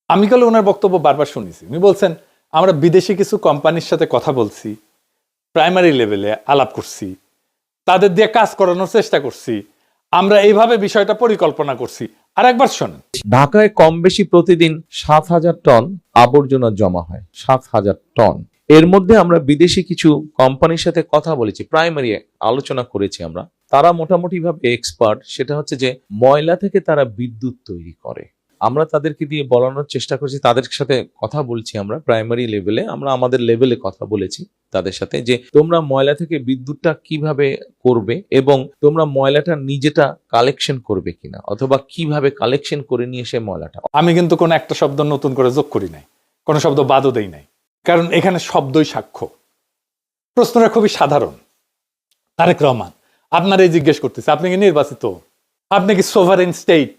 আমি কালে ওনার বক্তব্য বারবার শুনেছি। উনি বলছেন আমরা বিদেশি কিছু কোম্পানির সাথে কথা বলছি, প্রাইমারি লেভেলে আলাপ করছি, তাদের দিয়ে কাজ করানোর চেষ্টা করছি, আমরা এইভাবে বিষয়টা পরিকল্পনা করছি। আর একবার শোনেন, ঢাকায় কম বেশি প্রতিদিন 7,000 টন আবর্জনা জমা হয়, 7,000 টন। এর মধ্যে আমরা বিদেশি কিছু কোম্পানির সাথে কথা বলেছি, প্রাইমারি আলোচনা করেছি আমরা। তারা মোটামুটি ভাবে এক্সপার্ট, সেটা হচ্ছে যে ময়লা থেকে তারা বিদ্যুৎ তৈরি করে। আমরা তাদেরকে দিয়ে বলানোর চেষ্টা করছি, তাদের সাথে কথা বলছি আমরা প্রাইমারি লেভেলে, আমরা আমাদের লেভেলে কথা বলেছি তাদের সাথে যে তোমরা ময়লা থেকে বিদ্যুৎটা কিভাবে করবে এবং তোমরা ময়লাটা নিজেটা কালেকশন করবে কিনা, অথবা কিভাবে কালেকশন করে নিয়ে এসে ময়লাটা। আমি কিন্তু কোনো একটা শব্দ নতুন করে যোগ করি নাই, কোনো শব্দ বাদও দেই নাই, কারণ এখানে শব্দই সাক্ষ্য। প্রশ্নটা খুবই সাধারণ। তারেক রহমান, আপনার এই জিজ্ঞেস করতেছে, আপনি কি নির্বাচিত? আপনি কি সোভারেন স্টেট?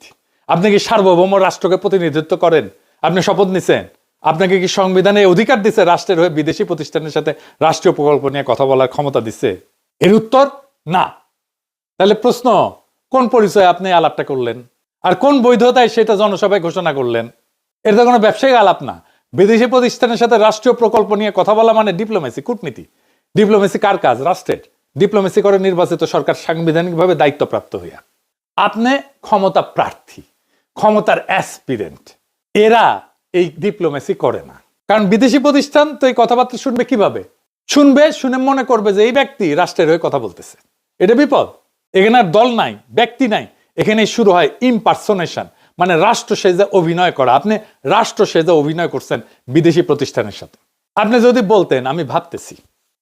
আপনি কি সার্বভৌম রাষ্ট্রকে প্রতিনিধিত্ব করেন? আপনি শপথ নিছেন? আপনাকে কি সংবিধানে অধিকার দিচ্ছে রাষ্ট্রের হয়ে বিদেশি প্রতিষ্ঠানের সাথে রাষ্ট্রীয় প্রকল্প নিয়ে কথা বলার ক্ষমতা দিচ্ছে? এর উত্তর না। তাহলে প্রশ্ন, কোন পরিচয়ে আপনি আলাপটা করলেন আর কোন বৈধতায় সেটা জনসভায় ঘোষণা করলেন? এটা তো কোনো ব্যবসায়িক আলাপ না। বিদেশি প্রতিষ্ঠানের সাথে রাষ্ট্রীয় প্রকল্প নিয়ে কথা বলা মানে ডিপ্লোমেসি, কূটনীতি। ডিপ্লোমেসি কার কাজ? রাষ্ট্রের। ডিপ্লোমেসি করে নির্বাচিত সরকার সাংবিধানিকভাবে দায়িত্বপ্রাপ্ত হইয়া। আপনি ক্ষমতা প্রার্থী, ক্ষমতার অ্যাসপিরেন্ট, এরা এই ডিপ্লোমেসি করে না। কারণ বিদেশি প্রতিষ্ঠান তো এই কথাবার্তা শুনবে কিভাবে? শুনবে, শুনে মনে করবে যে এই ব্যক্তি রাষ্ট্রের হয়ে কথা বলতেছে। এটা বিপদ। এখানে আর দল নাই, ব্যক্তি নাই, এখানে শুরু হয় ইমপারসোনেশন, মানে রাষ্ট্র সেজে অভিনয় করা। আপনি রাষ্ট্র সেজে অভিনয় করছেন বিদেশি প্রতিষ্ঠানের সাথে। আপনি যদি বলতেন আমি ভাবতেছি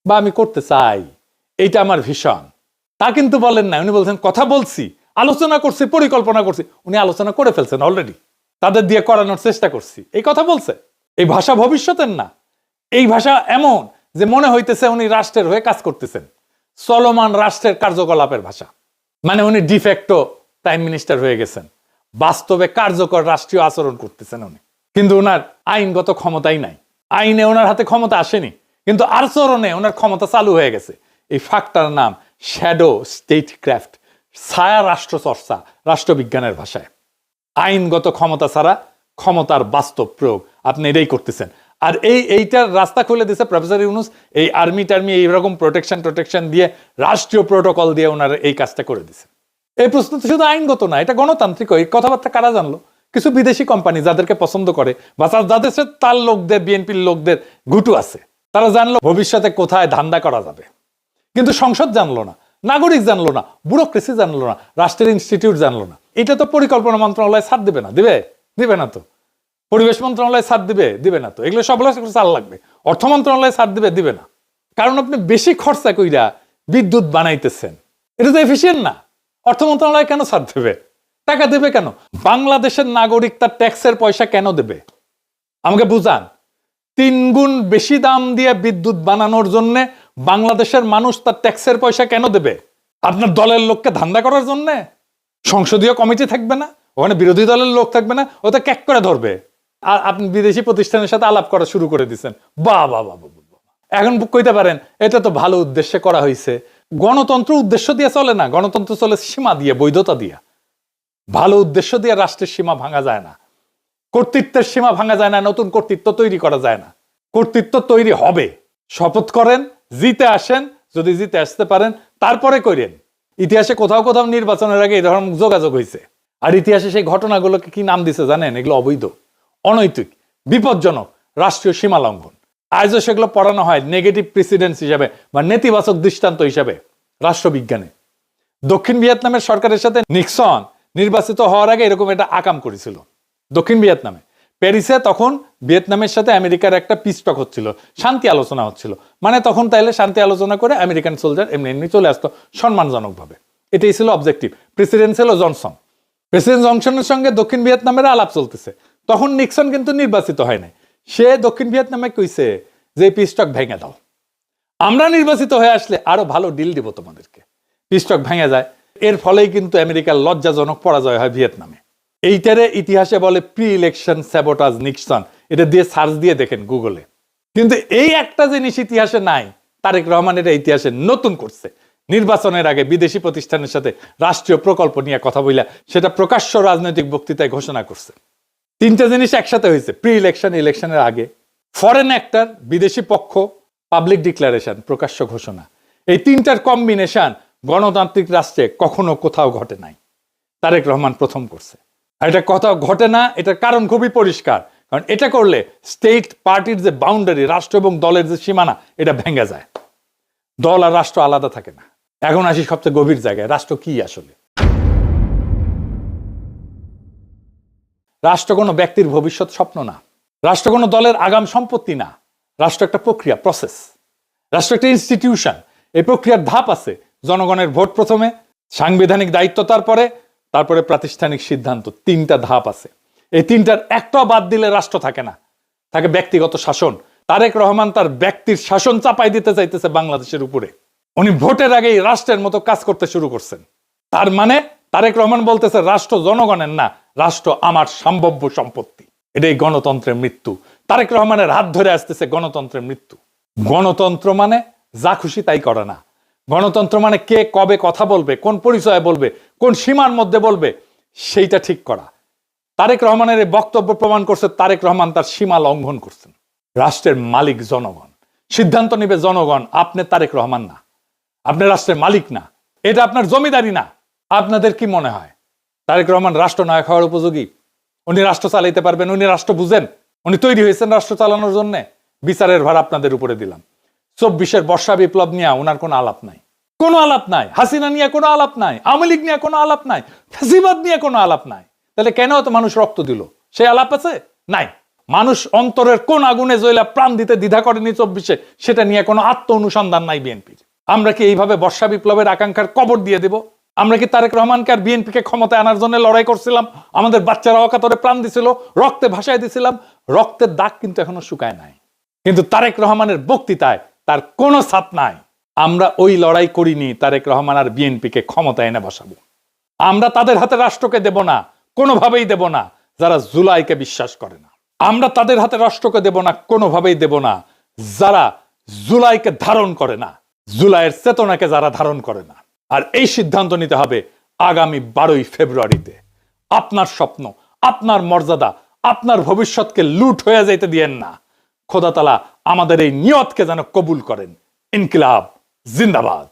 বা আমি করতে চাই, এইটা আমার ভীষণ, তা কিন্তু বলেন না। উনি বলছেন কথা বলছি, আলোচনা করছি, পরিকল্পনা করছি। উনি আলোচনা করে ফেলছেন অলরেডি, তাদের দিয়ে করানোর চেষ্টা করছি, এই কথা বলছে। এই ভাষা ভবিষ্যতের না, এই ভাষা এমন যে মনে হইতেছে উনি রাষ্ট্রের হয়ে কাজ করতেছেন, চলমান রাষ্ট্রের কার্যকলাপের ভাষা। মানে উনি ডিফেক্টো প্রাইম মিনিস্টার হয়ে গেছেন, বাস্তবে কার্যকর রাষ্ট্রীয় আচরণ করতেছেন উনি। কিন্তু ওনার আইনগত ক্ষমতাই নাই, আইনে ওনার হাতে ক্ষমতা আসেনি, কিন্তু আচরণে ওনার ক্ষমতা চালু হয়ে গেছে। এই ফাঁকটার নাম শ্যাডো স্টেট ক্রাফট, ছায়া রাষ্ট্র চর্চা, রাষ্ট্রবিজ্ঞানের ভাষায়। আইনগত ক্ষমতা ছাড়া ক্ষমতার বাস্তব প্রয়োগ, আপনি এটাই করতেছেন। আর এইটার রাস্তা খুলে দিয়েছে প্রফেসর ইউনূস। এই আর্মি টার্মি এইরকম প্রোটেকশন দিয়ে, রাষ্ট্রীয় প্রোটোকল দিয়ে ওনারা এই কাজটা করে দিছে। এই প্রশ্ন তো শুধু আইনগত না, এটা গণতান্ত্রিক। এই কথাবার্তা কারা জানলো? কিছু বিদেশি কোম্পানি যাদেরকে পছন্দ করে বা যাদের সাথে তার লোকদের, বিএনপির লোকদের ঘুটু আছে, তারা জানলো ভবিষ্যতে কোথায় ধান্দা করা যাবে। কিন্তু সংসদ জানলো না, নাগরিক জানলো না, ব্যুরোক্রেসি জানলো না, রাষ্ট্রের ইনস্টিটিউট জানলো না। এটা তো পরিকল্পনা মন্ত্রণালয় ছাড় দিবে না, দিবে না তো। পরিবেশ মন্ত্রণালয় ছাড় দিবে না তো। এগুলো সব চাল লাগবে। অর্থ মন্ত্রণালয় ছাড় দিবে না। কারণ আপনি বেশি খরচা কইরা বিদ্যুৎ বানাইতেছেন, এটা তো এফিসিয়েন্ট না। অর্থ মন্ত্রণালয় কেন ছাড় দেবে? টাকা দেবে কেন? বাংলাদেশের নাগরিক তার ট্যাক্সের পয়সা কেন দেবে? আমাকে বুঝান। 3 গুণ বেশি দাম দিয়ে বিদ্যুৎ বানানোর জন্য বাংলাদেশের মানুষ তার ট্যাক্সের পয়সা কেন দেবে? আপনার দলের লোককে ধান্দা করার জন্য? সংসদীয় কমিটি থাকবে না, ওখানে বিরোধী দলের লোক থাকবে না, ওটা ক্যাক করে ধরবে। আর আপনি বিদেশি প্রতিষ্ঠানের সাথে আলাপ করা শুরু করে দিচ্ছেন। বাহ বাহ বাহ। এখন কইতে পারেন এটা তো ভালো উদ্দেশ্যে করা হয়েছে। গণতন্ত্র উদ্দেশ্য দিয়ে চলে না, গণতন্ত্র চলে সীমা দিয়ে, বৈধতা দিয়ে। ভালো উদ্দেশ্য দিয়ে রাষ্ট্রের সীমা ভাঙা যায় না, কর্তৃত্বের সীমা ভাঙা যায় না, নতুন কর্তৃত্ব তৈরি করা যায় না। কর্তৃত্ব তৈরি হবে, শপথ করেন, জিতে আসেন, যদি জিতে আসতে পারেন তারপরে করেন। ইতিহাসে কোথাও কোথাও নির্বাচনের আগে এই ধরনের যোগাযোগ হয়েছে। আর ইতিহাসে সেই ঘটনাগুলোকে কি নাম দিছে জানেন? এগুলো অবৈধ, অনৈতিক, বিপজ্জনক, রাষ্ট্রীয় সীমা লঙ্ঘন। আজও সেগুলো পড়ানো হয় নেগেটিভ প্রেসিডেন্স হিসাবে বা নেতিবাচক দৃষ্টান্ত হিসাবে রাষ্ট্রবিজ্ঞানে। দক্ষিণ ভিয়েতনামের সরকারের সাথে নিক্সন নির্বাচিত হওয়ার আগে এরকম একটা আকাম করেছিল দক্ষিণ ভিয়েতনামে, প্যারিসে। তখন ভিয়েতনামের সাথে আমেরিকার একটা পিস টক হচ্ছিল, শান্তি আলোচনা হচ্ছিল। মানে তখন তাইলে শান্তি আলোচনা করে আমেরিকান সোলজার এমনি চলে আসতো সম্মানজনকভাবে। এটাই ছিল অবজেক্টিভ। প্রেসিডেন্ট ছিল জনসন। প্রেসিডেন্ট জনসনের সঙ্গে দক্ষিণ ভিয়েতনামের আলাপ চলতেছে। তখন নিক্সন কিন্তু নির্বাচিত হয় নাই। সে দক্ষিণ ভিয়েতনামে কইছে যে পিস টক ভেঙে দাও, আমরা নির্বাচিত হয়ে আসলে আরো ভালো ডিল দিব তোমাদেরকে। পিস টক ভেঙে যায়। এর ফলেই কিন্তু আমেরিকার লজ্জাজনক পরাজয় হয় ভিয়েতনামে। এইটারে ইতিহাসে বলে প্রি ইলেকশন স্যাবোটাজ নিক্সন। এটা দিয়ে সার্চ দিয়ে দেখেন গুগলে। কিন্তু এই একটা জিনিস ইতিহাসে নাই, তারেক রহমান এটা ইতিহাসে নতুন করছে। নির্বাচনের আগে বিদেশি প্রতিষ্ঠানের সাথে রাষ্ট্রীয় প্রকল্প নিয়ে কথা বইলা সেটা প্রকাশ্য রাজনৈতিক বক্তৃতায় ঘোষণা করছে। তিনটা জিনিস একসাথে হয়েছে, প্রি ইলেকশন, ইলেকশনের আগে, ফরেন অ্যাক্টর, বিদেশি পক্ষ, পাবলিক ডিক্লারেশন, প্রকাশ্য ঘোষণা। এই তিনটার কম্বিনেশন গণতান্ত্রিক রাষ্ট্রে কখনো কোথাও ঘটে নাই। তারেক রহমান প্রথম করছে। আর এটা কোথাও ঘটে না, এটার কারণ খুবই পরিষ্কার। কারণ এটা করলে স্টেট পার্টির যে বাউন্ডারি, রাষ্ট্র এবং দলের যে সীমানা, এটা ভেঙে যায়। দল আর রাষ্ট্র আলাদা থাকে না। এখন আসি সবচেয়ে গভীর জায়গায়, রাষ্ট্র কি আসলে? রাষ্ট্র কোনো ব্যক্তির ভবিষ্যৎ স্বপ্ন না, রাষ্ট্র কোনো দলের আগাম সম্পত্তি না। রাষ্ট্র একটা প্রক্রিয়া, প্রসেস। রাষ্ট্র একটা ইনস্টিটিউশন। এই প্রক্রিয়ার ধাপ আছে। জনগণের ভোট প্রথমে, সাংবিধানিক দায়িত্ব তারপরে প্রাতিষ্ঠানিক সিদ্ধান্ত। তিনটা ধাপ আছে। এই তিনটার একটাও বাদ দিলে রাষ্ট্র থাকে না, থাকে ব্যক্তিগত শাসন। তারেক রহমান তার ব্যক্তির শাসন চাপাই দিতে চাইতেছে বাংলাদেশের উপরে। উনি ভোটের আগেই রাষ্ট্রের মতো কাজ করতে শুরু করছেন। তার মানে তারেক রহমান বলতেছে রাষ্ট্র জনগণের না, রাষ্ট্র আমার সম্ভাব্য সম্পত্তি। এটাই গণতন্ত্রের মৃত্যু। তারেক রহমানের হাত ধরে আসতেছে গণতন্ত্রের মৃত্যু। গণতন্ত্র মানে যা খুশি তাই করা না। গণতন্ত্র মানে কে কবে কথা বলবে, কোন পরিচয়ে বলবে, কোন সীমার মধ্যে বলবে, সেইটা ঠিক করা। তারেক রহমানের এই বক্তব্য প্রমাণ করছে তারেক রহমান তার সীমা লঙ্ঘন করছেন। রাষ্ট্রের মালিক জনগণ, সিদ্ধান্ত নিবে জনগণ। আপনি তারেক রহমান না, আপনি রাষ্ট্রের মালিক না, এটা আপনার জমিদারি না। আপনাদের কি মনে হয় তারেক রহমান রাষ্ট্রনায়ক হওয়ার উপযোগী? উনি রাষ্ট্র চালাইতে পারবেন? উনি রাষ্ট্র বুঝেন? উনি তৈরি হয়েছেন রাষ্ট্র চালানোর জন্য? বিচারের ভার আপনাদের উপরে দিলাম। 24-এর বর্ষা বিপ্লব নিয়ে ওনার কোনো আলাপ নাই, কোনো আলাপ নাই। হাসিনা নিয়ে কোনো আলাপ নাই, আওয়ামী লীগ নিয়ে কোনো আলাপ নাই, ফ্যাসিবাদ নিয়ে কোনো আলাপ নাই। তাহলে কেন তো মানুষ রক্ত দিল? সে আলাপ আছে? নাই। মানুষ অন্তরের কোন আগুনে জ্বলা প্রাণ দিতে দ্বিধা করেনি 24-এ, সেটা নিয়ে কোনো আত্ম অনুসন্ধান নাই বিএনপির। আমরা কি এইভাবে বর্ষা বিপ্লবের আকাঙ্ক্ষার কবর দিয়ে দেব? আমরা কি তারেক রহমানকে আর বিএনপিকে ক্ষমতায় আনার জন্য লড়াই করছিলাম? আমাদের বাচ্চারা অকাতরে প্রাণ দিছিল, রক্তে ভাসায় দিছিলাম। রক্তের দাগ কিন্তু এখনো শুকায় নাই। কিন্তু তারেক রহমানের বক্তৃতায় তার কোনো ছাপ নাই। আমরা ওই লড়াই করিনি তারেক রহমান আর বিএনপিকে ক্ষমতায় এনে বসাবো। আমরা তাদের হাতে রাষ্ট্রকে দেব না, কোনোভাবেই দেব না যারা জুলাইকে বিশ্বাস করে না। আমরা তাদের হাতে রাষ্ট্রকে দেব না, কোনোভাবেই দেব না যারা জুলাইকে ধারণ করে না, জুলাইয়ের চেতনাকে যারা ধারণ করে না। আর এই সিদ্ধান্ত নিতে হবে আগামী 12ই ফেব্রুয়ারিতে। আপনার স্বপ্ন, আপনার মর্যাদা, আপনার ভবিষ্যৎকে লুট হয়ে যাইতে দিয়েন না। খোদা তাআলা আমাদের এই নিয়তকে যেন কবুল করেন। ইনকিলাব জিন্দাবাদ।